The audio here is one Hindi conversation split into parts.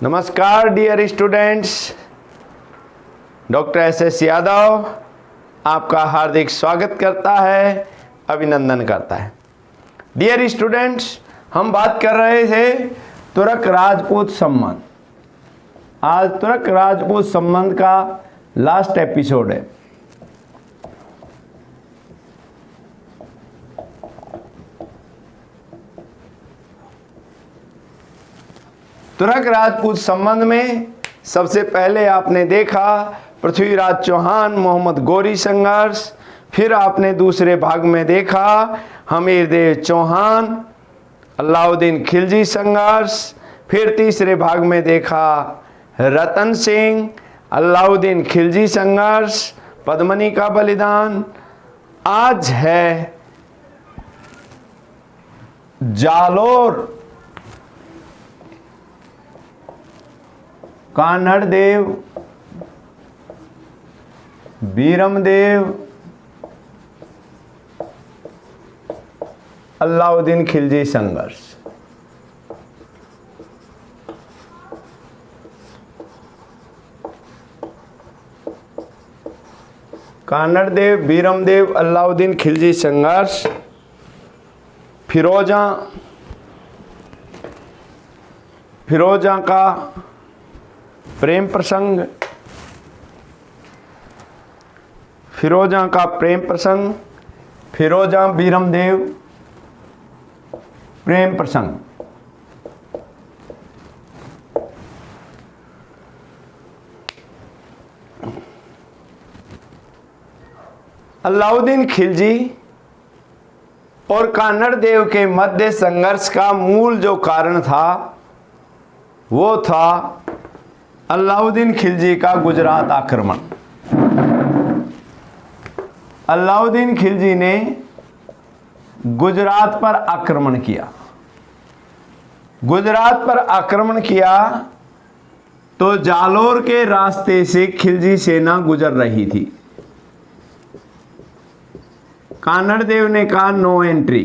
नमस्कार dear students, doctor S Yadav आपका हार्दिक स्वागत करता है, अभिनंदन करता है। डियर स्टूडेंट्स, हम बात कर रहे थे तुर्क राजपूत संबंध। आज तुर्क राजपूत संबंध का लास्ट एपिसोड है। तुर्क राजपूत संबंध में सबसे पहले आपने देखा पृथ्वीराज चौहान मोहम्मद गोरी संघर्ष, फिर आपने दूसरे भाग में देखा हमीरदेव चौहान अलाउद्दीन खिलजी संघर्ष, फिर तीसरे भाग में देखा रतन सिंह अलाउद्दीन खिलजी संघर्ष, पद्मनी का बलिदान। आज है जालोर कान्हड़देव बीरमदेव अलाउद्दीन खिलजी संघर्ष। कान्हड़देव बीरमदेव अलाउद्दीन खिलजी संघर्ष। फिरोजा का प्रेम प्रसंग, फिरोजा का प्रेम प्रसंग, फिरोजा बीरमदेव प्रेम प्रसंग। अलाउद्दीन खिलजी और कान्हड़देव के मध्य संघर्ष का मूल जो कारण था वो था अलाउद्दीन खिलजी का गुजरात आक्रमण। अलाउद्दीन खिलजी ने गुजरात पर आक्रमण किया। गुजरात पर आक्रमण किया तो जालोर के रास्ते से खिलजी सेना गुजर रही थी। कान्हड़देव ने कहा नो एंट्री।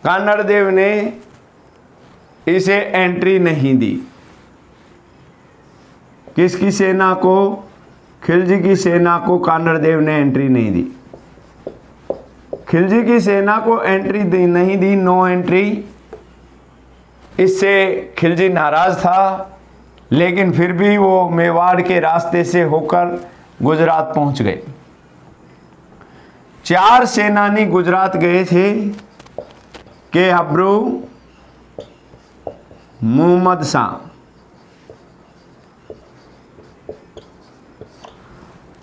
कान्हड़देव ने इसे एंट्री नहीं दी। किसकी सेना को? खिलजी की सेना को कान्हड़देव ने एंट्री नहीं दी। खिलजी की सेना को एंट्री नहीं दी, नो एंट्री। इससे खिलजी नाराज था, लेकिन फिर भी वो मेवाड़ के रास्ते से होकर गुजरात पहुंच गए। 4 सेनानी गुजरात गए थे के अब्रू, मोहम्मद शाह,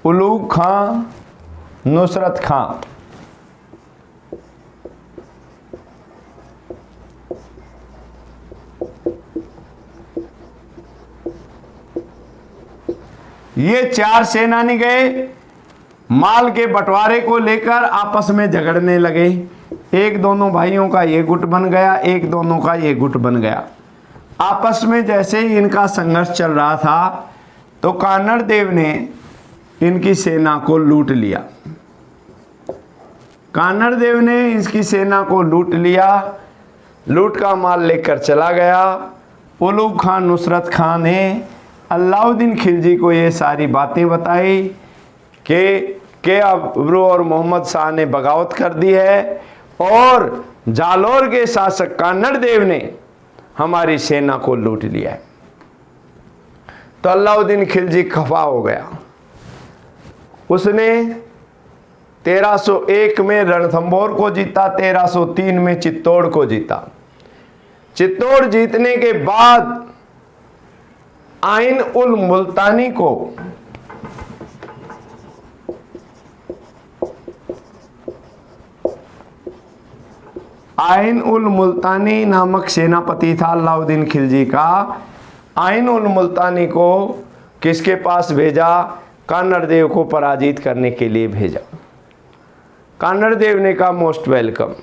उलूग खां, नुसरत खां। ये 4 सेनानी गए, माल के बंटवारे को लेकर आपस में झगड़ने लगे। एक दोनों भाइयों का ये गुट बन गया, एक दोनों का ये गुट बन गया। आपस में जैसे ही इनका संघर्ष चल रहा था तो कान्हड़देव ने इनकी सेना को लूट लिया। कान्हड़देव ने इसकी सेना को लूट लिया, लूट का माल लेकर चला गया। उलूग खां नुसरत खां ने अलाउद्दीन खिलजी को ये सारी बातें बताई कि अब्रू और मोहम्मद शाह ने बगावत कर दी है और जालोर के शासक कान्हड़देव ने हमारी सेना को लूट लिया है। तो अलाउद्दीन खिलजी खफा हो गया। उसने 1301 में रणथंभौर को जीता, 1303 में चित्तौड़ को जीता। चित्तौड़ जीतने के बाद आइन उल मुल्तानी को आइन उल मुल्तानी नामक सेनापति था अलाउद्दीन खिलजी का। आइन उल मुल्तानी को किसके पास भेजा? कान्हड़देव को पराजित करने के लिए भेजा। कान्हड़देव ने कहा मोस्ट वेलकम।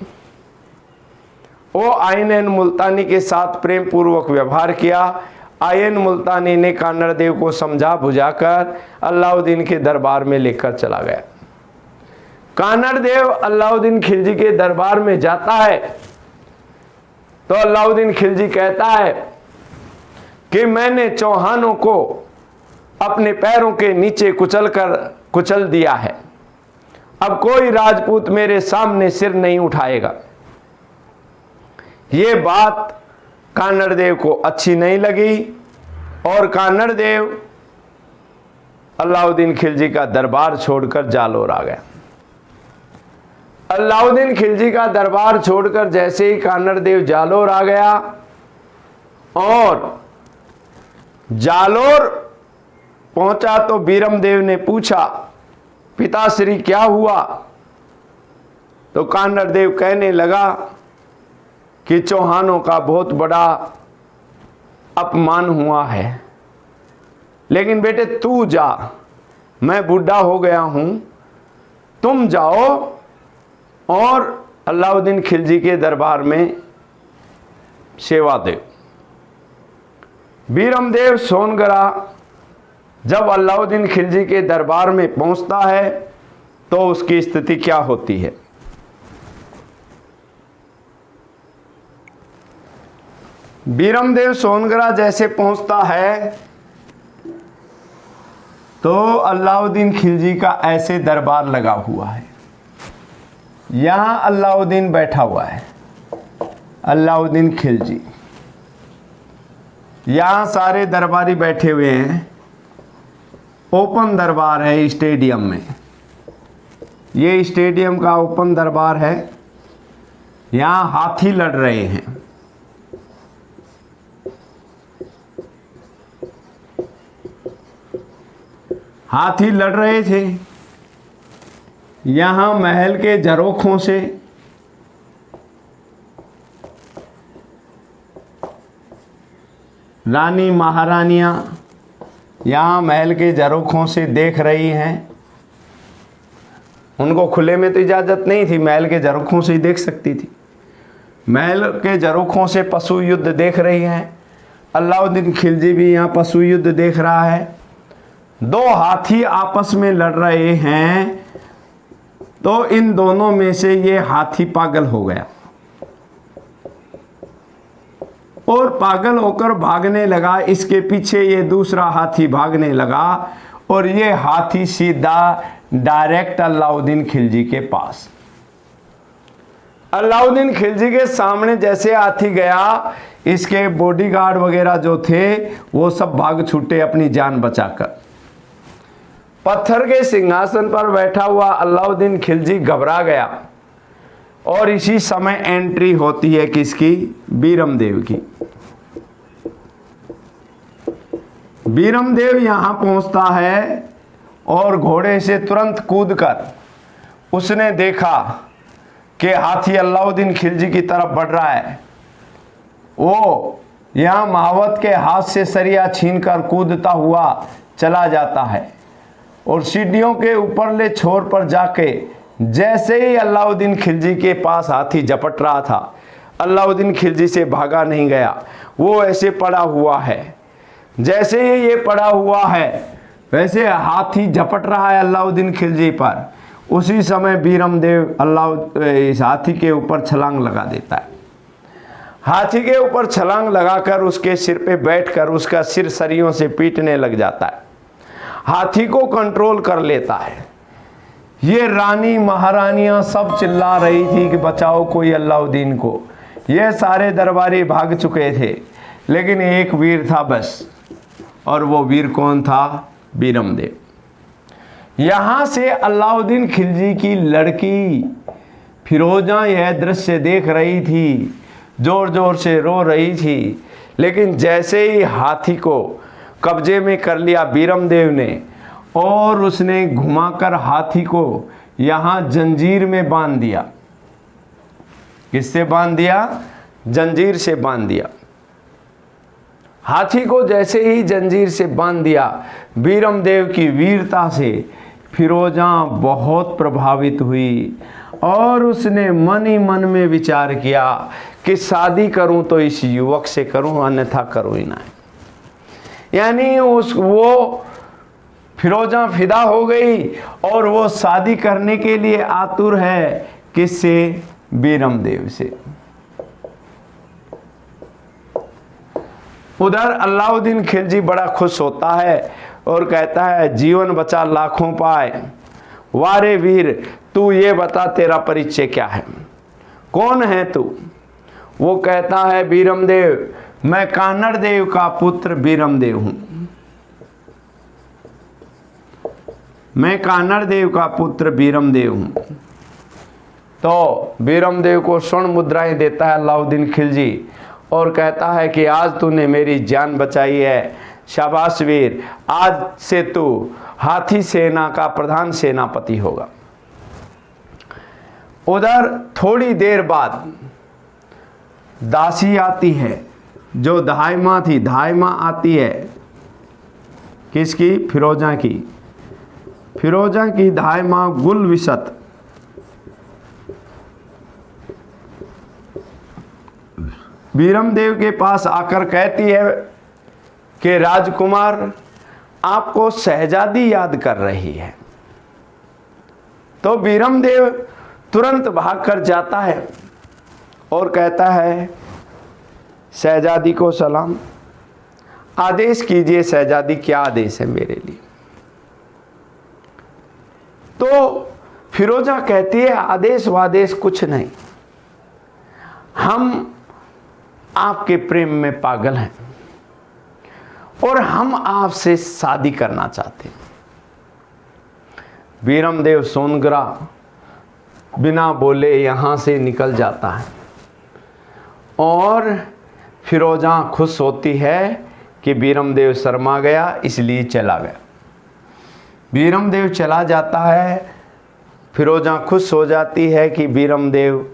वो आइन मुल्तानी के साथ प्रेम पूर्वक व्यवहार किया। आइन मुल्तानी ने कान्हड़देव को समझा बुझाकर अलाउद्दीन के दरबार में लेकर चला गया। कान्हड़देव अलाउद्दीन खिलजी के दरबार में जाता है तो अलाउद्दीन खिलजी कहता है कि मैंने चौहानों को अपने पैरों के नीचे कुचल दिया है। अब कोई राजपूत मेरे सामने सिर नहीं उठाएगा। ये बात कान्हड़ देव को अच्छी नहीं लगी और कान्हड़ देव अलाउद्दीन खिलजी का दरबार छोड़कर जालोर आ गया। अलाउद्दीन खिलजी का दरबार छोड़कर जैसे ही कान्हड़ देव जालोर आ गया और जालोर पहुंचा तो बीरम देव ने पूछा, पिताश्री क्या हुआ? तो कान्हड़ देव कहने लगा कि चौहानों का बहुत बड़ा अपमान हुआ है, लेकिन बेटे तू जा, मैं बूढ़ा हो गया हूं, तुम जाओ और अलाउद्दीन खिलजी के दरबार में सेवा दे। बीरम देव सोनगरा जब अलाउद्दीन खिलजी के दरबार में पहुंचता है तो उसकी स्थिति क्या होती है? बीरम देव सोनगरा जैसे पहुंचता है तो अलाउद्दीन खिलजी का ऐसे दरबार लगा हुआ है। यहां अलाउद्दीन बैठा हुआ है, अलाउद्दीन खिलजी। यहां सारे दरबारी बैठे हुए हैं। ओपन दरबार है स्टेडियम में। ये स्टेडियम का ओपन दरबार है। यहां हाथी लड़ रहे हैं। हाथी लड़ रहे थे। यहां महल के झरोखों से रानी महारानियां यहां महल के झरोखों से देख रही हैं। उनको खुले में तो इजाजत नहीं थी, महल के झरोखों से ही देख सकती थी। महल के झरोखों से पशु युद्ध देख रही हैं। अलाउद्दीन खिलजी भी यहां पशु युद्ध देख रहा है। दो हाथी आपस में लड़ रहे हैं तो इन दोनों में से ये हाथी पागल हो गया और पागल होकर भागने लगा। इसके पीछे ये दूसरा हाथी भागने लगा और ये हाथी सीधा डायरेक्ट अलाउद्दीन खिलजी के पास। अलाउद्दीन खिलजी के सामने जैसे हाथी गया, इसके बॉडीगार्ड वगैरह जो थे वो सब भाग छूटे अपनी जान बचाकर। पत्थर के सिंहासन पर बैठा हुआ अलाउद्दीन खिलजी घबरा गया और इसी समय एंट्री होती है किसकी? बीरम देव की। बीरम देव यहां पहुंचता है और घोड़े से तुरंत कूदकर उसने देखा कि हाथी अलाउद्दीन खिलजी की तरफ बढ़ रहा है। वो यहां महावत के हाथ से सरिया छीनकर कूदता हुआ चला जाता है और सीढ़ियों के ऊपरले छोर पर जाके जैसे ही अलाउद्दीन खिलजी के पास हाथी झपट रहा था, अलाउद्दीन खिलजी से भागा नहीं गया, वो ऐसे पड़ा हुआ है। जैसे ही ये पड़ा हुआ है वैसे हाथी झपट रहा है अलाउद्दीन खिलजी पर। उसी समय बीरम देव इस हाथी के ऊपर छलांग लगा देता है। हाथी के ऊपर छलांग लगाकर उसके सिर पे बैठकर उसका सिर सरियों से पीटने लग जाता है। हाथी को कंट्रोल कर लेता है। ये रानी महारानियां सब चिल्ला रही थी कि बचाओ कोई अलाउद्दीन को। ये सारे दरबारी भाग चुके थे, लेकिन एक वीर था बस, और वो वीर कौन था? बीरम देव। यहां से अलाउद्दीन खिलजी की लड़की फिरोजा यह दृश्य देख रही थी, जोर जोर से रो रही थी। लेकिन जैसे ही हाथी को कब्जे में कर लिया बीरम देव ने और उसने घुमाकर हाथी को यहां जंजीर में बांध दिया। किससे बांध दिया? जंजीर से बांध दिया। हाथी को जैसे ही जंजीर से बांध दिया, बीरम देव की वीरता से फिरोजा बहुत प्रभावित हुई और उसने मन ही मन में विचार किया कि शादी करूं तो इस युवक से करूं, अन्यथा करूं ही ना। यानी वो फिरोजा फिदा हो गई और वो शादी करने के लिए आतुर है। किससे? बीरम देव से। उधर अलाउद्दीन खिलजी बड़ा खुश होता है और कहता है जीवन बचा लाखों पाए, वारे वीर तू ये बता तेरा परिचय क्या है, कौन है तू। वो कहता है बीरमदेव, मैं कानड़ देव का पुत्र बीरमदेव हूं, मैं कानड़ देव का पुत्र बीरमदेव हूं। तो बीरमदेव को स्वर्ण मुद्राएं देता है अलाउद्दीन खिलजी और कहता है कि आज तूने मेरी जान बचाई है, शाबाश वीर, आज से तू हाथी सेना का प्रधान सेनापति होगा। उधर थोड़ी देर बाद दासी आती है, जो धायमा थी, धायमा आती है किसकी, फिरोजा की, फिरोजा की धायमा गुलविसत बीरमदेव के पास आकर कहती है कि राजकुमार आपको शहजादी याद कर रही है। तो बीरमदेव तुरंत भागकर जाता है और कहता है शहजादी को सलाम, आदेश कीजिए शहजादी, क्या आदेश है मेरे लिए। तो फिरोजा कहती है आदेश वादेश कुछ नहीं, हम आपके प्रेम में पागल हैं और हम आपसे शादी करना चाहते हैं। बीरमदेव सोनगरा बिना बोले यहां से निकल जाता है और फिरोजा खुश होती है कि बीरमदेव शर्मा गया इसलिए चला गया। बीरमदेव चला जाता है, फिरोजा खुश हो जाती है कि बीरमदेव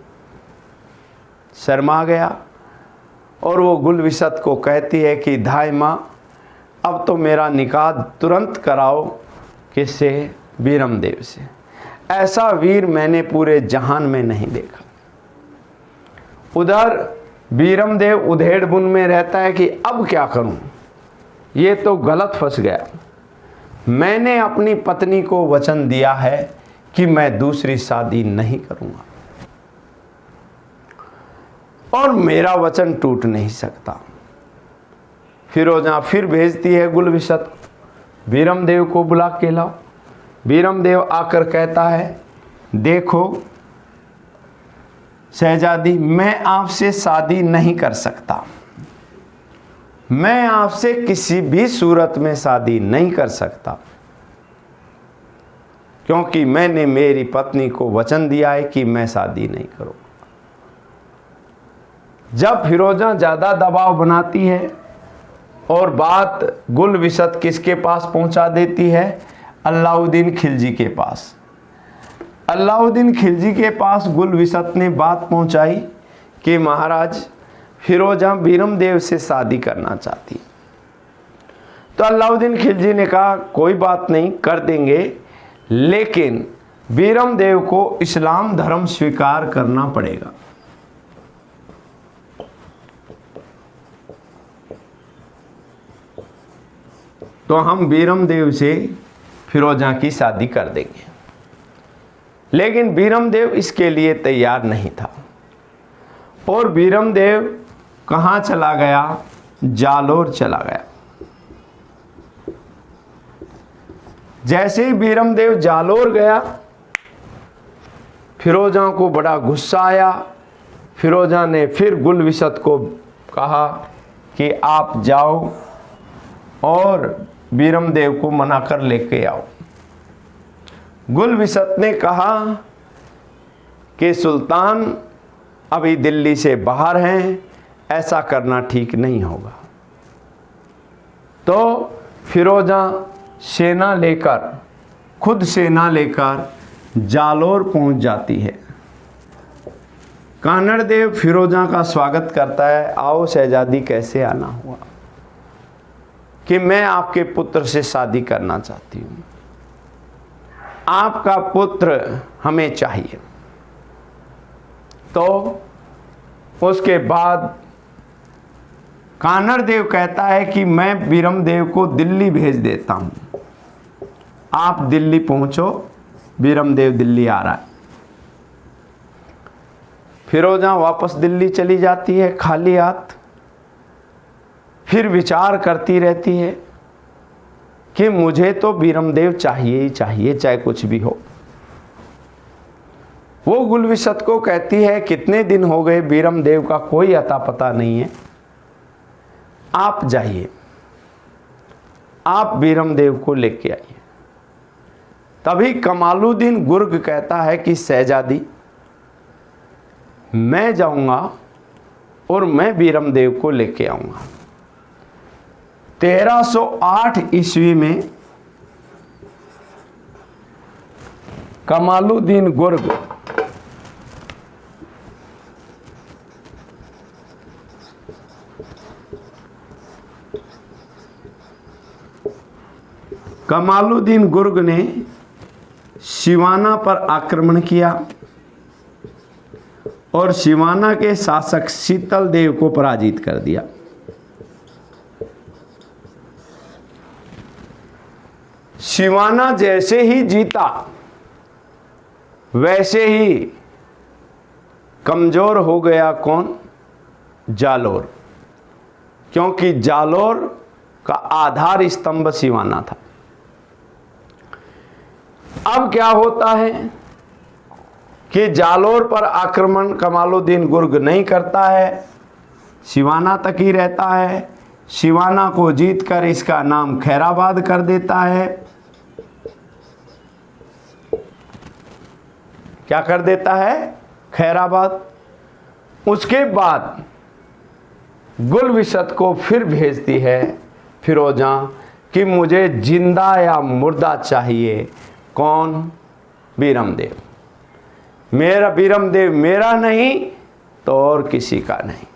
शर्मा गया और वो गुलविसत को कहती है कि धायमा अब तो मेरा निकाह तुरंत कराओ, किससे, बीरमदेव से, ऐसा वीर मैंने पूरे जहान में नहीं देखा। उधर बीरमदेव उधेड़ बुन में रहता है कि अब क्या करूं, ये तो गलत फंस गया, मैंने अपनी पत्नी को वचन दिया है कि मैं दूसरी शादी नहीं करूंगा और मेरा वचन टूट नहीं सकता। फिरोजा फिर भेजती है गुलविसत, बीरमदेव को बुला के लाओ। बीरमदेव आकर कहता है देखो शहजादी, मैं आपसे शादी नहीं कर सकता, मैं आपसे किसी भी सूरत में शादी नहीं कर सकता, क्योंकि मैंने मेरी पत्नी को वचन दिया है कि मैं शादी नहीं करूंगा। जब फिरोजा ज्यादा दबाव बनाती है और बात गुलविसत किसके पास पहुंचा देती है, अलाउद्दीन खिलजी के पास। अलाउद्दीन खिलजी के पास गुलविसत ने बात पहुंचाई कि महाराज फिरोजा बीरमदेव से शादी करना चाहती। तो अलाउद्दीन खिलजी ने कहा कोई बात नहीं, कर देंगे, लेकिन बीरमदेव को इस्लाम धर्म स्वीकार करना पड़ेगा। तो हम बीरमदेव से फिरोजा की शादी कर देंगे। लेकिन बीरमदेव इसके लिए तैयार नहीं था और बीरमदेव कहाँ चला गया, जालोर चला गया। जैसे ही बीरमदेव जालोर गया, फिरोजा को बड़ा गुस्सा आया। फिरोजा ने फिर गुलविसत को कहा कि आप जाओ और बीरमदेव को मना कर लेके आओ। गुलविसत ने कहा कि सुल्तान अभी दिल्ली से बाहर हैं, ऐसा करना ठीक नहीं होगा। तो फिरोजा सेना लेकर, खुद सेना लेकर जालोर पहुंच जाती है। कानड़ देव फिरोजा का स्वागत करता है, आओ शहजादी कैसे आना हुआ, कि मैं आपके पुत्र से शादी करना चाहती हूँ, आपका पुत्र हमें चाहिए। तो उसके बाद कानड़ देव कहता है कि मैं बीरमदेव को दिल्ली भेज देता हूँ, आप दिल्ली पहुँचो, बीरमदेव दिल्ली आ रहा है। फिरोजा वापस दिल्ली चली जाती है खाली हाथ। फिर विचार करती रहती है कि मुझे तो बीरमदेव चाहिए ही चाहिए, चाहे कुछ भी हो। वो गुलविसत को कहती है कितने दिन हो गए बीरमदेव का कोई अता पता नहीं है, आप जाइए, आप बीरमदेव को लेके आइए। तभी कमालुद्दीन गुर्ग कहता है कि शहजादी, मैं जाऊंगा और मैं बीरमदेव को लेके आऊंगा। 1308 ईस्वी में कमालुद्दीन गुर्ग ने सिवाना पर आक्रमण किया और सिवाना के शासक शीतल देव को पराजित कर दिया। सिवाना जैसे ही जीता वैसे ही कमजोर हो गया कौन? जालोर, क्योंकि जालोर का आधार स्तंभ सिवाना था। अब क्या होता है कि जालोर पर आक्रमण कमालुद्दीन गुर्ग नहीं करता है, सिवाना तक ही रहता है। सिवाना को जीतकर इसका नाम खैराबाद कर देता है। क्या कर देता है? खैराबाद। उसके बाद गुलविसत को फिर भेजती है फिरोजा कि मुझे जिंदा या मुर्दा चाहिए। कौन? बीरमदेव। मेरा बीरमदेव मेरा नहीं तो और किसी का नहीं।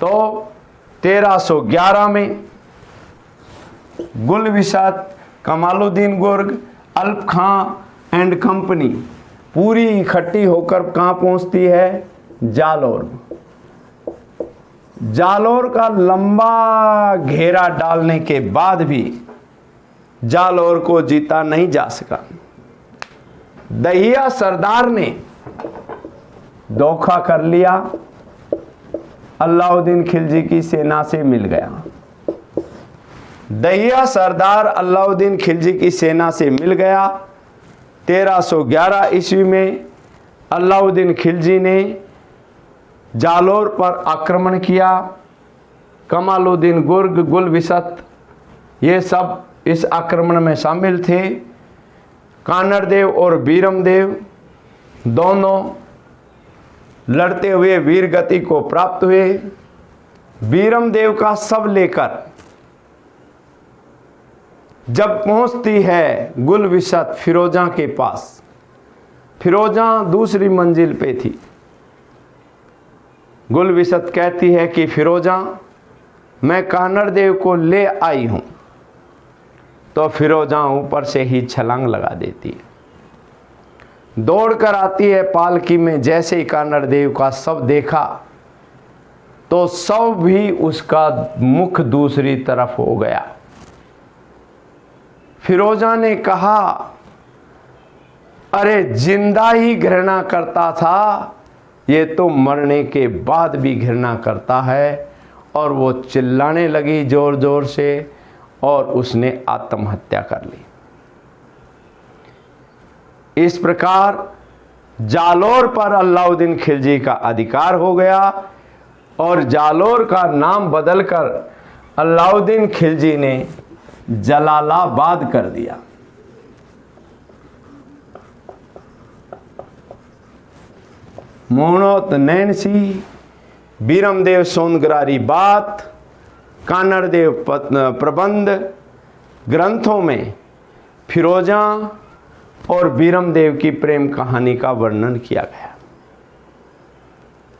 तो 1311 में गुलविसत, कमालुद्दीन गुर्ग, अल्प खां एंड कंपनी पूरी इकट्ठी होकर कहाँ पहुंचती है? जालोर। जालोर का लंबा घेरा डालने के बाद भी जालोर को जीता नहीं जा सका। दहिया सरदार ने धोखा कर लिया, अलाउद्दीन खिलजी की सेना से मिल गया। दहिया सरदार अलाउद्दीन खिलजी की सेना से मिल गया। 1311 ईस्वी में अलाउद्दीन खिलजी ने जालोर पर आक्रमण किया। कमालुद्दीन गुर्ग, गुलविसत ये सब इस आक्रमण में शामिल थे। कानड़देव और बीरमदेव दोनों लड़ते हुए वीर गति को प्राप्त हुए। बीरमदेव का शव लेकर जब पहुंचती है गुलविसत फिरोजा के पास, फिरोजा दूसरी मंजिल पे थी। गुलविसत कहती है कि फिरोजा, मैं कानड़देव को ले आई हूं। तो फिरोजा ऊपर से ही छलांग लगा देती है, दौड़कर आती है पालकी में। जैसे ही कानड़देव का शव देखा तो शव भी उसका मुख दूसरी तरफ हो गया। फिरोजा ने कहा, अरे जिंदा ही घृणा करता था, ये तो मरने के बाद भी घृणा करता है। और वो चिल्लाने लगी जोर जोर से और उसने आत्महत्या कर ली। इस प्रकार जालोर पर अलाउद्दीन खिलजी का अधिकार हो गया और जालोर का नाम बदलकर अलाउद्दीन खिलजी ने जलालाबाद कर दिया। मोहनोत नैनसी, बीरमदेव सोनग्रारी बात, कानड़देव प्रबंध ग्रंथों में फिरोजा और बीरमदेव की प्रेम कहानी का वर्णन किया गया।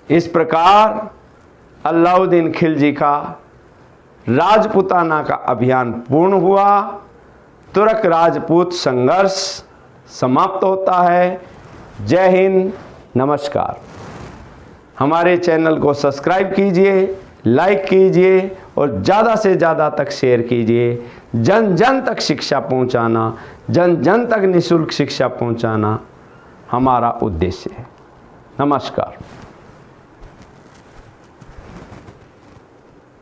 इस प्रकार अलाउद्दीन खिलजी का राजपुताना का अभियान पूर्ण हुआ। तुर्क राजपूत संघर्ष समाप्त होता है। जय हिंद, नमस्कार। हमारे चैनल को सब्सक्राइब कीजिए, लाइक कीजिए और ज़्यादा से ज़्यादा तक शेयर कीजिए। जन जन तक शिक्षा पहुंचाना, जन जन तक निःशुल्क शिक्षा पहुंचाना हमारा उद्देश्य है। नमस्कार।